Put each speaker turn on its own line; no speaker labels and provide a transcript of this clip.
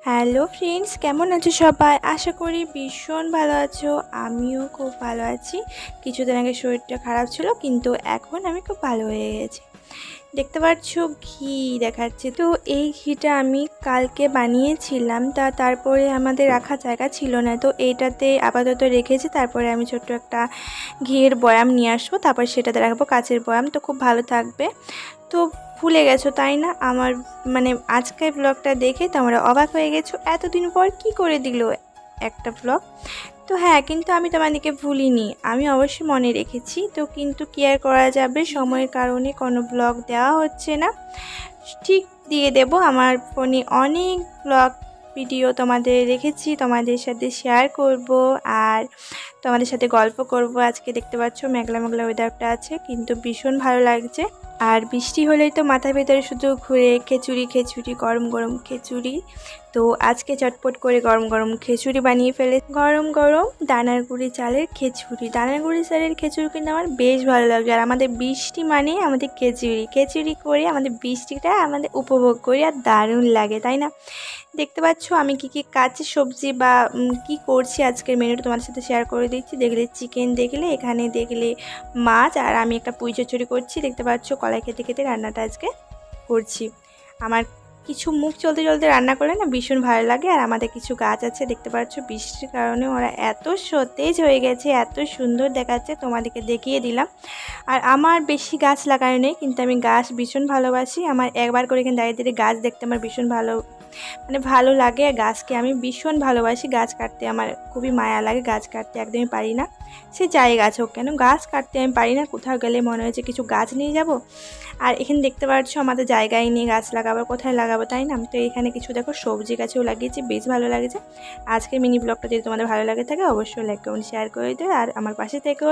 Hello friends, কেমন আছো সবাই? আশা করি ভীষণ ভালো আছো। আমিও খুব ভালো আছি। কিছুদিন আগে শরীরটা খারাপ ছিল, কিন্তু এখন আমি খুব ভালো হয়ে গেছি। দেখতে পাচ্ছ ঘি দেখাচ্ছে। তো এই ঘিটা আমি কালকে বানিয়েছিলাম, তারপরে আমাদের রাখার জায়গা ছিল না, তো এইটাতে আপাতত রেখেছি। তারপরে আমি ছোট্ট একটা ঘিয়ের বয়াম নিয়ে আসবো, তারপর সেটাতে রাখবো, কাচের বয়াম। তো খুব ভালো থাকবে। তো ভুলে গেছো তাই না? আমার আজকের ব্লগটা দেখে তোমরা অবাক হয়ে গেছো, এতদিন পর কি করে দিল একটা ব্লগ। তো হ্যাঁ, কিন্তু আমি তোমাদেরকে ভুলিনি, আমি অবশ্যই মনে রেখেছি। তো কিন্তু কি আর করা যাবে, সময়ের কারণে কোনো ব্লগ দেওয়া হচ্ছে না। ঠিক দিয়ে দেব। আমার ফোনে অনেক ব্লগ ভিডিও তোমাদের রেখেছি, তোমাদের সাথে শেয়ার করব আর তোমাদের সাথে গল্প করব। আজকে দেখতে পাচ্ছ মেঘলা মেঘলা ওয়েদারটা আছে, কিন্তু ভীষণ ভালো লাগছে। আর বৃষ্টি হলেই তো মাথার ভেতরে শুধু ঘুরে খিচুড়ি খিচুড়ি, গরম গরম খিচুড়ি। তো আজকে চটপট করে গরম গরম খিচুড়ি বানিয়ে ফেলে। গরম গরম দানার গুঁড়ি চালের খিচুড়ি। দানার গুঁড়ি চালের খিচুড়ি কিন্তু আমার বেশ ভালো লাগে। আর আমাদের বৃষ্টি মানে আমাদের খিচুড়ি খিচুড়ি করে আমাদের বৃষ্টিটা আমাদের উপভোগ করি, আর দারুণ লাগে, তাই না? দেখতে পাচ্ছ আমি কি কাঁচা সবজি বা কি করছি আজকের মেনুটা তোমাদের সাথে শেয়ার করে দিচ্ছি। দেখলে চিকেন, দেখলে এখানে দেখলে মাছ, আর আমি একটা পুঁই চচ্চড়ি করছি। দেখতে পাচ্ছ কলাই খেতে খেতে রান্নাটা আজকে করছি। আমার কিছু মুখ চলতে চলতে রান্না করলে না ভীষণ ভালো লাগে। আর আমাদের কিছু গাছ আছে, দেখতে পাচ্ছ বৃষ্টির কারণে ওরা এত সতেজ হয়ে গেছে, এত সুন্দর দেখাচ্ছে, তোমাদেরকে দেখিয়ে দিলাম। আর আমার বেশি গাছ লাগানো নেই, কিন্তু আমি গাছ ভীষণ ভালোবাসি। আমার একবার করে এখানে দাঁড়িয়ে দাঁড়িয়ে গাছ দেখতে আমার ভীষণ ভালো লাগে। গাছকে আমি ভীষণ ভালোবাসি। গাছ কাটতে আমার খুবই মায়া লাগে, গাছ কাটতে একদমই পারি না। সে যাই গাছ হোক কেন, গাছ কাটতে আমি পারি না। কোথাও গেলে মনে হয়েছে কিছু গাছ নিয়ে যাব। আর এখানে দেখতে পাচ্ছ আমাদের জায়গায় নিয়ে গাছ লাগাবো, কোথায় লাগাবো, তাই না? তো এখানে কিছু দেখো সবজি গাছেও লাগিয়েছি, বেশ ভালো লাগছে। আজকের মিনি ব্লগটা যদি তোমাদের ভালো লাগে থাকে, অবশ্যই লাইক কমেন্ট শেয়ার করে দিও, আর আমার পাশে থেকেও।